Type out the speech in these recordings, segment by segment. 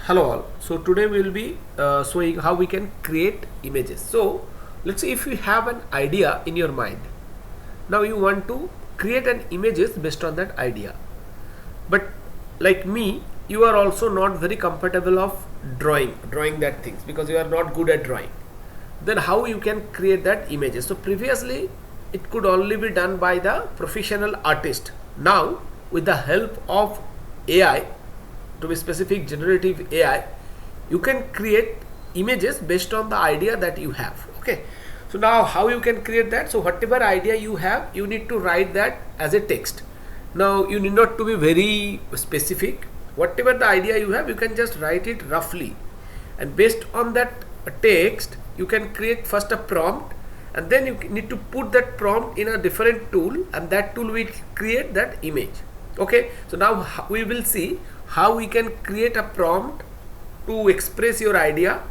Hello all. So today we will be showing how we can create images. So let's say if you have an idea in your mind, now you want to create an images based on that idea. But like me, you are also not very comfortable of drawing that things because you are not good at drawing. Then how you can create that images? So previously it could only be done by the professional artist. Now with the help of AI, to be specific generative AI, you can create images based on the idea that you have. Okay, so now how you can create that? So whatever idea you have, you need to write that as a text. Now you need not to be very specific. Whatever the idea you have, you can just write it roughly, and based on that text you can create first a prompt, and then you need to put that prompt in a different tool, and that tool will create that image. Okay, so now we will see how we can create a prompt to express your idea,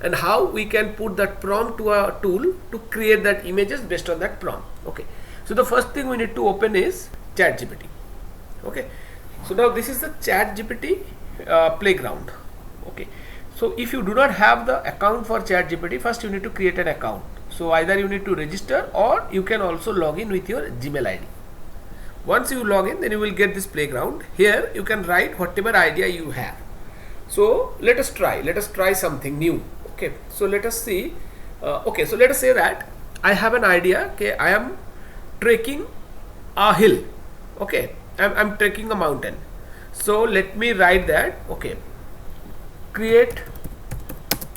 and how we can put that prompt to a tool to create that images based on that prompt. Okay, so the first thing we need to open is ChatGPT. Okay, so now this is the ChatGPT playground. Okay, so if you do not have the account for ChatGPT, first you need to create an account. So either you need to register, or you can also log in with your Gmail ID. Once you log in, then you will get this playground. Here you can write whatever idea you have. So let us try something new. Okay, so let us see. Okay, so let us say that I have an idea. Okay, I am trekking a hill. Okay, I'm trekking a mountain. So let me write that. Okay, create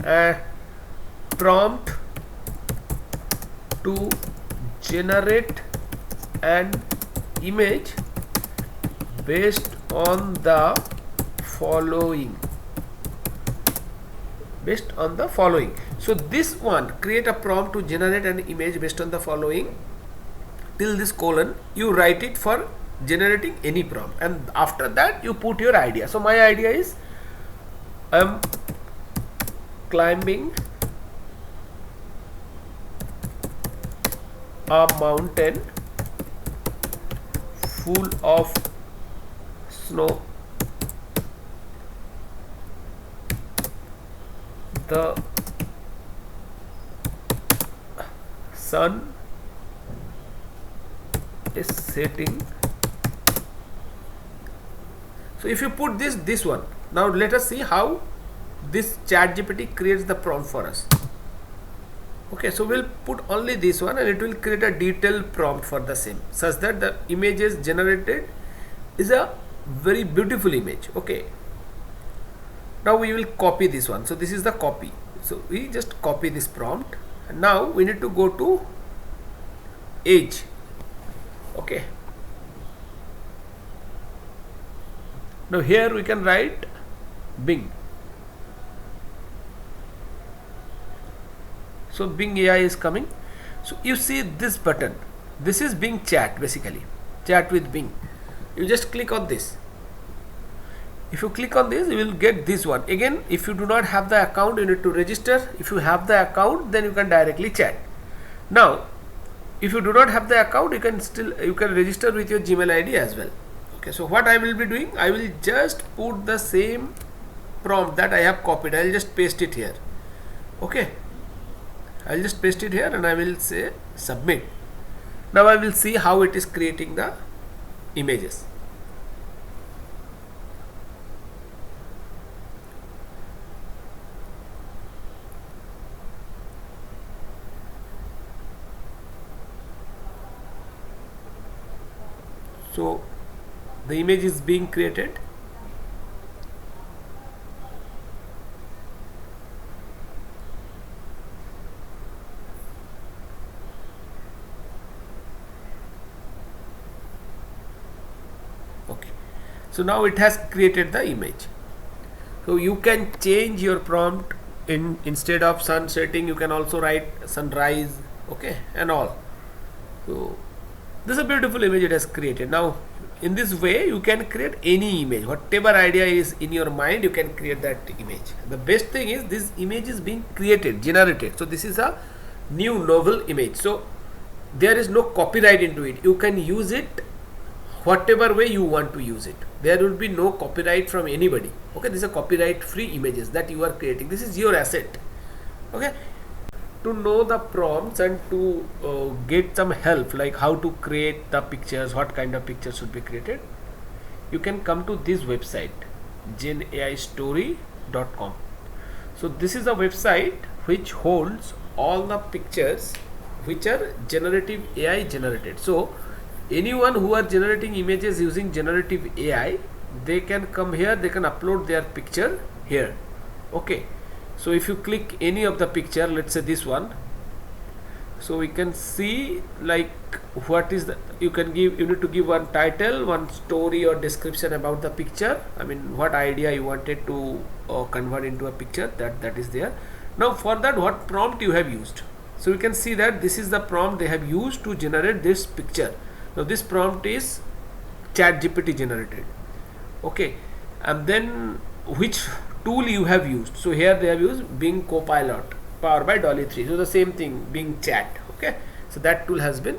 a prompt to generate an image based on the following. So this one, create a prompt to generate an image based on the following, till this colon, you write it for generating any prompt, and after that you put your idea. So my idea is I am climbing a mountain full of snow. The sun is setting. So if you put this one, now let us see how this ChatGPT creates the prompt for us. Okay, so we'll put only this one, and it will create a detailed prompt for the same, such that the images generated is a very beautiful image. Okay, now we will copy this one. So this is the copy. So we just copy this prompt, and now we need to go to Edge. Okay, now here we can write Bing. So Bing AI is coming. So you see this button, this is Bing Chat, basically chat with Bing. You just click on this. If you click on this, you will get this one. Again, if you do not have the account, you need to register. If you have the account, then you can directly chat. Now if you do not have the account, you can register with your Gmail ID as well. Okay, so what I will be doing, I will just put the same prompt that I have copied. I will just paste it here. Okay, I'll just paste it here, and I will say submit. Now I will see how it is creating the images. So the image is being created. Okay, so now it has created the image. So you can change your prompt. Instead of sun setting, you can also write sunrise. Okay, and all. So this is a beautiful image it has created. Now in this way you can create any image. Whatever idea is in your mind, you can create that image. The best thing is this image is being generated. So this is a new novel image. So there is no copyright into it. You can use it whatever way you want to use it. There will be no copyright from anybody. Okay, these are copyright free images that you are creating. This is your asset. Okay, to know the prompts and to get some help like how to create the pictures, what kind of pictures should be created, you can come to this website genaistory.com. so this is a website which holds all the pictures which are generative AI generated. So anyone who are generating images using generative AI, they can come here, they can upload their picture here. Okay, so if you click any of the picture, let's say this one, so we can see like what is the, you need to give one title, one story or description about the picture. I mean what idea you wanted to convert into a picture, that is there. Now for that, what prompt you have used. So we can see that this is the prompt they have used to generate this picture. Now this prompt is ChatGPT generated. Okay, and then which tool you have used. So here they have used Bing Copilot powered by Dolly 3. So the same thing, Bing Chat. Okay, so that tool has been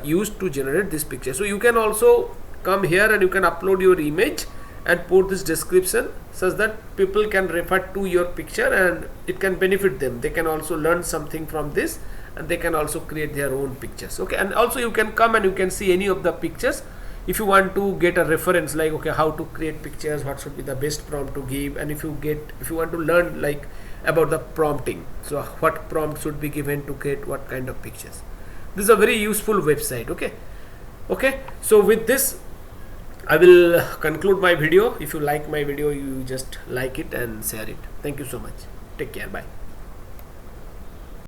used to generate this picture. So you can also come here and you can upload your image and put this description such that people can refer to your picture and it can benefit them. They can also learn something from this and they can also create their own pictures. Okay, and also you can come and you can see any of the pictures if you want to get a reference like okay, how to create pictures, what should be the best prompt to give, and if you want to learn like about the prompting, so what prompt should be given to create what kind of pictures. This is a very useful website. Okay, so with this I will conclude my video. If you like my video, you just like it and share it. Thank you so much. Take care. Bye.